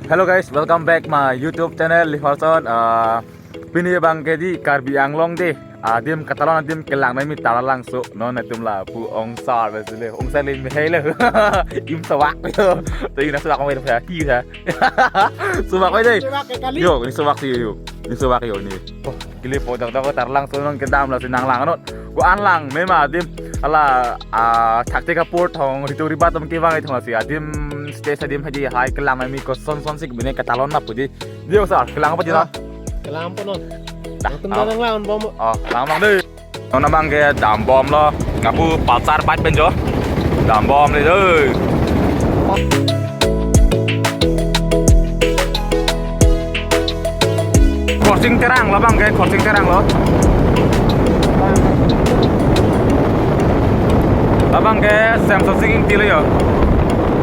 Hello guys, welcome back my YouTube channel Liverson. Pini bang kedi Karbi Anglong deh. Dim katalon dim kelang nami tara langsung. Non dim lah pu ong sar besile. Ong sar lim hei le. Im sawak le. Tapi nak sawak kau ada hi ya. Sawak kau deh. Yo, ni sawak sih yo. Ni sawak yo ni. Oh, kili po dak dak tar langsung non kedam lah sinang lang non. Gua anlang memang dim ala taktik kapur thong ritu ribat tam kibang itu masih adim stay sadim haji hai kelang nami ko son sik bine katalon na pudi. Dia usah kelang apa dia? Kelang apa non? Tentang lawan bom. Lang bang đi. Nó mang cái đám bom lo. Ngã bu pasar bát bên chỗ. Đám bom này ơi. Crossing terang lo bang, cái crossing terang lo. Abang cái xem số sinh tí lấy rồi.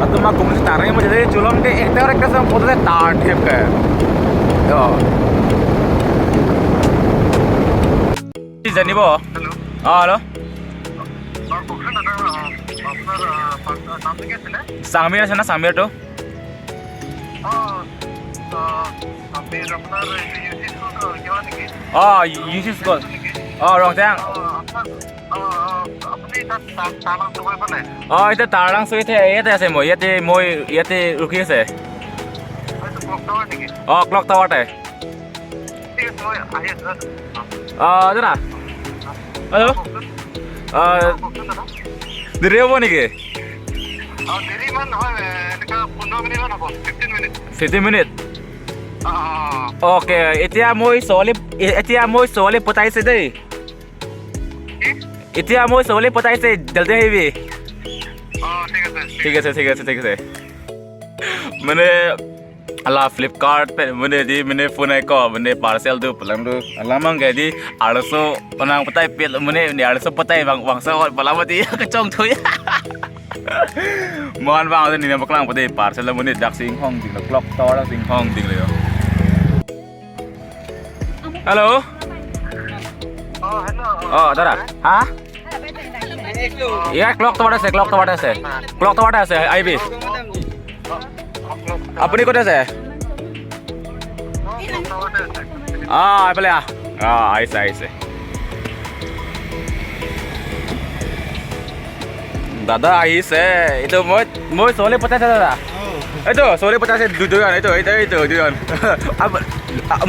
Atau mah komunis taranya mau jadi culon deh. Orang kasih fotonya tar tiap ke. Yo. জানি বো হ্যালো সামির আছে না সামির তো ইউসি স্কুল রংচাং এতিয়া তাৰাং চুইতে ইয়াতে আছে মই ইয়াতে ৰখি আছে ক্লক টাৱাৰতে দাদা halo dari apa nih ke? Dari mana? Dekat 15 menit apa? 15 menit. 15 menit. Oke, itu ya moi soalnya potai se deh. Itu ya moi soalnya potai se jaldi heavy. ठीक है मैंने अल्लाह फ्लिपकार्ट पे मैंने फोन है को मैंने पार्सल दो पलंग दो अल्लाह मंग गए दी 800 पनांग पता है पे मैंने 800 पता है bang sa पलंग मती kecong tuh ya mohon bang ada nih peklang pati parcel मैंने dak sing hong ding clock tower sing hong ding le halo hello. दादा हाँ iya clock tower আছে आईबी अपनी कोटे से पहले ऐसे दादा ऐसे itu mau soalnya pecah dadah itu soalnya pecah sih duduan itu duduan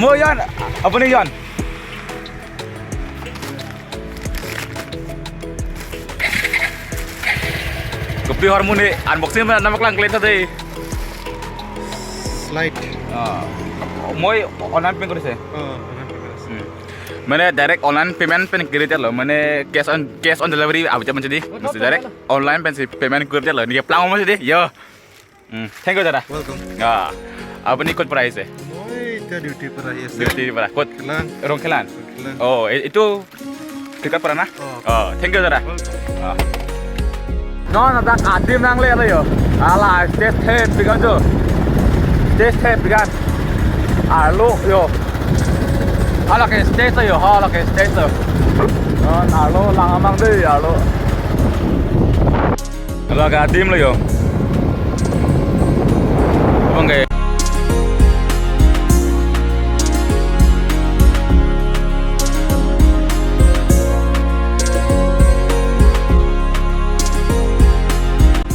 mau Yon apa nih Yon kopi harmoni unboxing mana nama kelang kelihatan tadi Slide. Moi online payment करें मैंने डायरेक्ट ऑनलाइन पेमेंट पे कर दिया लो मैंने cash on delivery अब जब मुझे दी direct online payment कर दिया लो ये प्लान मुझे दी यो थैंक यू दादा Welcome. अब नहीं कोड प्राइस है Moi itu duty price. Duty पर कोड Kelang. रोंग खेलान Kelang. oh itu dekat pernah thank you दादा nó là đang adim đang lên rồi là test thêm bigan jo test thêm bigan alo yo alo cái test yo alo cái test alo lang amang đi alo cái adim rồi yo bang cái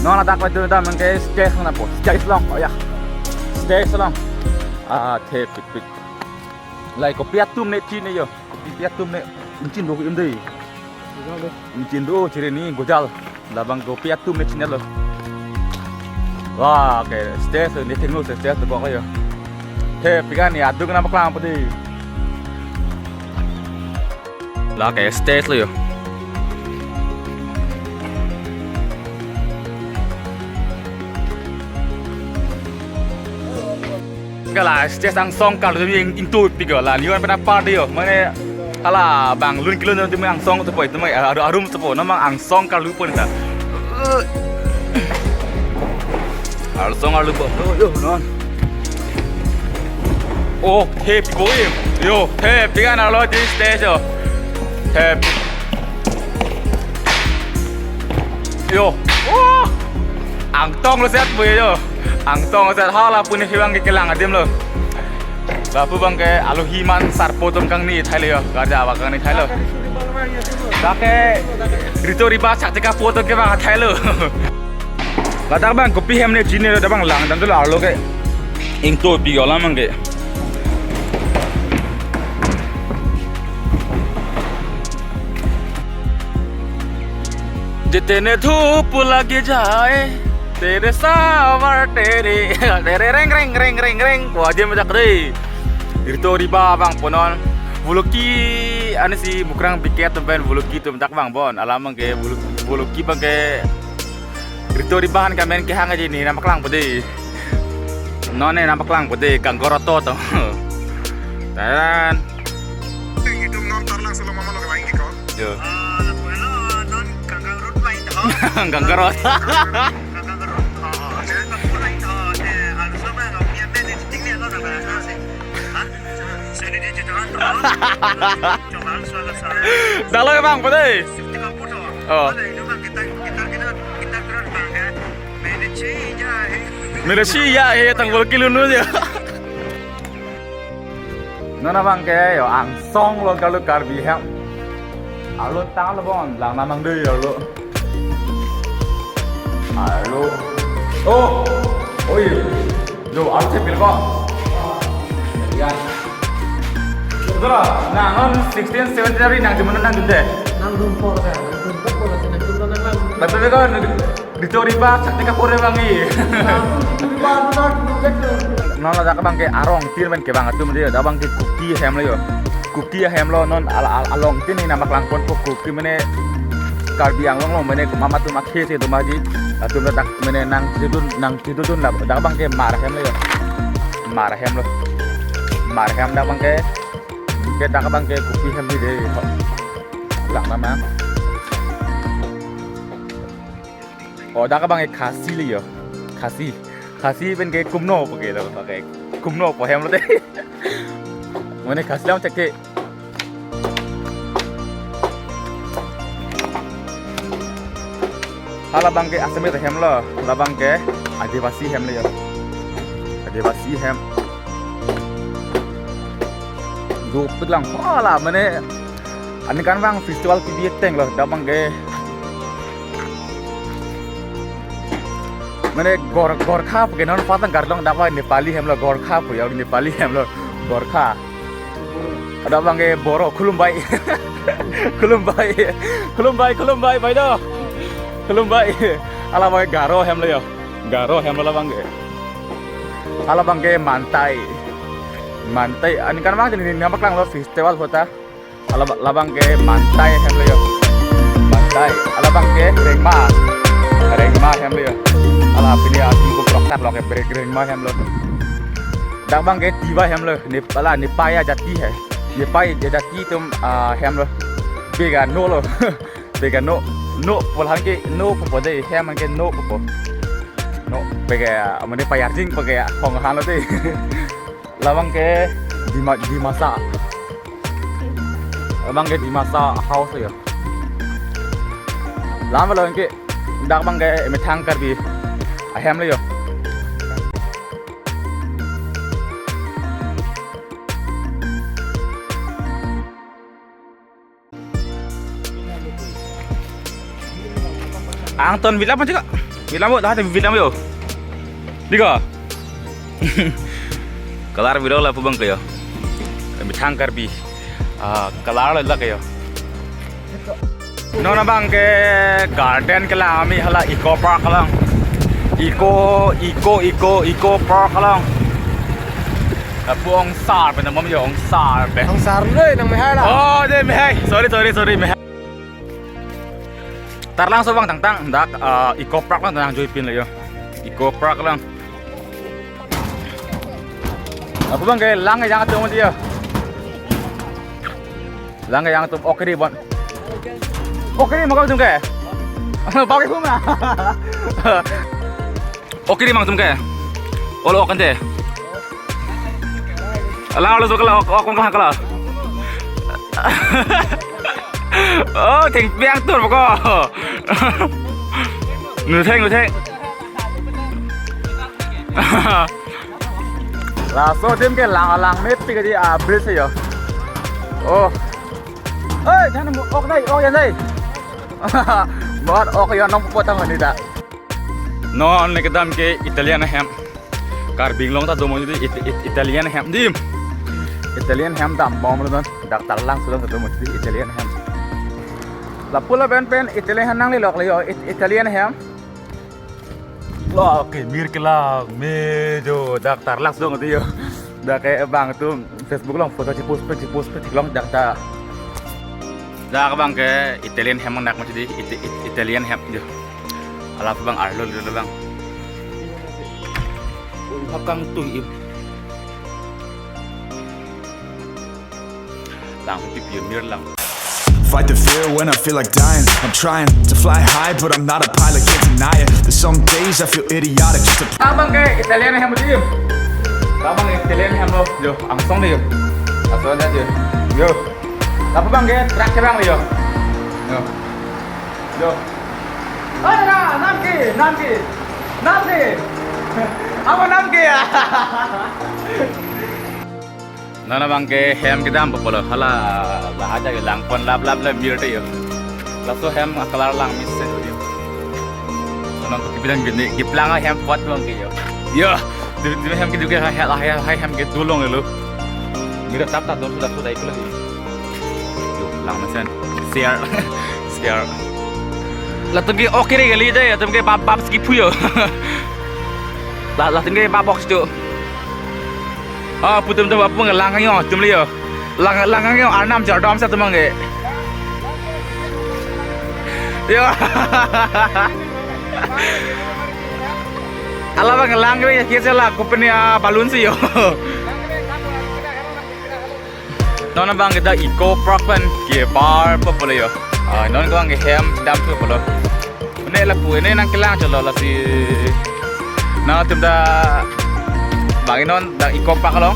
nó là đặc biệt từ đó mình cái stage không là bộ stage long oh ya stage long thế bịch lại có piat tum này chi này yo piat tum này incin đồ im đi incin đồ chỉ này gojal là bằng có piat tum này chi này lo wah cái stage này thằng nó stage được có yo thế pikan ya adu kenapa kelang apa đi là cái stage lo yo cái là stage sang song kalau tu yang itu tiga lah ni kan pernah party yo mana ala bang lun kilo tu mang song tu poi tu mai arum tu poi nama ang song kalau pun ta al song alu pun yo non oh hep koi yo hep dia kan alo di stage yo hep yo oh ang tong lo set pui yo ang tong sa hala punya hiwang ke kelang adim lo lapu bang ke alu himan sarpo tum kang ni thai le garja wa kang ni thai lo Dake rito riba chatika foto ke bang thai lo Kadang bang kopi hem ne jine da bang lang dan tu la lo ke ing to pi yo lam ke जितने धूप लग जाए तेरे सावर तेरे reng reng reng reng reng wajib macam deh itu riba bang ponon buluki ane si mukrang biket tempen buluki tu macam bang bon alamang ke buluki bang ke itu ribahan kamen ke hang aja ni nampak lang pede none nampak lang pede kanggoroto tu dan itu nonton langsung lo mama lo kawain gitu yo Ganggarot. kanggorot dah lo bang pede oh Mere siya tang bol kilo nu ya. Nona bang ke yo ang song lo kalau karbi hem. Alo tang lo bon lang namang deui lo. Alo. Oh. Oi. Yo arte pil ko. Ya. Dora, nangon 16 17 hari nang dimana nang gede. Nang rumpor kan, rumpor pola senang kita nang lang. Tapi kan dicuri ba sakti kapure bangi. Non la bang ke arong tin men ke bang atum dia da bang ke cookie hem lo non along tin ni namak langkon ko cookie mene karbi ang long mene mama tu makhe se tu maji atum da mene nang tidun la da bang ke mar hem lo mar hem da bang ke da bang ke cookie hem di de lang mama oh da bang ke khasi li yo khasi bên cái cung nô cái là cái cung nô của em nó đấy mới này khasi lắm chắc kệ là bang cái asam itu hem lo là bang cái adivasi hem lo ya adivasi hem du bilang lah mana ini kan bang festival kebiasaan lo da bang cái मैंने गोरखा के नॉन पातन कर लूँ दावा नेपाली हम लोग गोरखा को यार नेपाली हम लोग Gorkha ada bang ke boro kulum bai bai do kulum bai ala bang garo hem lo yo garo hem lo bang ke ala bang ke mantai ani kan bang ni nampak lang lo festival hota ala bang ke mantai hem lo yo mantai ala bang ke rengma hem lo yo ala pilih aku ko proktar lo ke rengma hem lo dak bang ke tiba hem lo ni pala ni paya jati hai ni pai jati tum hem lo bega no lo bega no polan ke no po de hem man ke no po no bega amane payar jing pakai hong han lo de lawang ke dimasa abang ke dimasa house yo lama lo ke dak bang ke metang karbi ahem lo yo Anton bilang apa juga? Bilang buat dah bilang yo. Diga. Kelar video lah pubang kayo. Kami tangkar bi. Kelar lah kayo. Nona bang ke garden ke lang kami hala eco park lang. Eco park lang. Puong sarเป็นน้ำมันอยู่องสารเป็น Ang sarเลยnang may hala. Oh, deh mehai. Sorry mehai. Tar langsung bang tang dak eco park lang tang joy pin lah yo. Eco park lang. Apa bang kayak lang yang tu dia. Lang yang tu oke di bon. Oke di mau tu kayak. Pakai pun lah. Oke di mang tu kayak. Olo kan deh. Lang lo tu kalau okong kalau. Oh, thỉnh beng tuột vào co. Người thanh. Là số thêm cái làng nếp thì cái gì bridge gì vậy? Ô, ơi, thằng nó ốc đây, ốc đây. Buat ốc cái nó không potong ini dah. No, ini kita ke Italian ham. Karbing long ta domo jadi Italian ham dim. Italian ham dam bom luôn, dak talang sudah ketemu jadi Italian ham. Lah pula pen Italian ham nang lelok leo Italian ham. Lo oke mir kelang mejo dak tar langsung gitu yo. Dak kayak bang tuh Facebook long foto ci post long dak ta. Dak bang ke Italian ham nak macam di Italian ham yo. Ala bang arlo dulu bang. Hakang tuh im. Lang pipi mir lang. Fight the fear when I feel like dying. I'm trying to fly high, but I'm not a pilot, can't deny it. There's some days I feel idiotic just to. Abang ke Italian ham betul. Abang Italian ham lo, yo, angsong deh yo. Angsong aja yo. Yo. Apa bang ke track bang yo. Yo. Yo. Ada Namki. Apa Namki ya? Nana bang ke ham kita am bapolo hala bahaja ke lang pon lab mir deh yo. Lalu ham akalar lang miss se yo. Nana ko bilang gini, giplang ham pot bang ke yo. Yo, di ham kita juga hai ham ke tulong lo. Mira tap dong sudah itu lagi. Yo, lang mesen share. Lah tengke oke deh kali deh ya, tengke bab skip yo. Lah tengke bab box tu. Ah, putum tu apa ngelang yo, cuma yo. Lang yo anam jardam satu mangge. Yo. Alah bang ngelang yo, kisah lah, kupeni balun sih yo. Nona bang kita eco park kan, ke bar apa boleh yo. Non ko ang ham dam tu polo. Ini lah pu ini nang kelang jalo lah si. Nah tim dah bagi non dah eco park lo.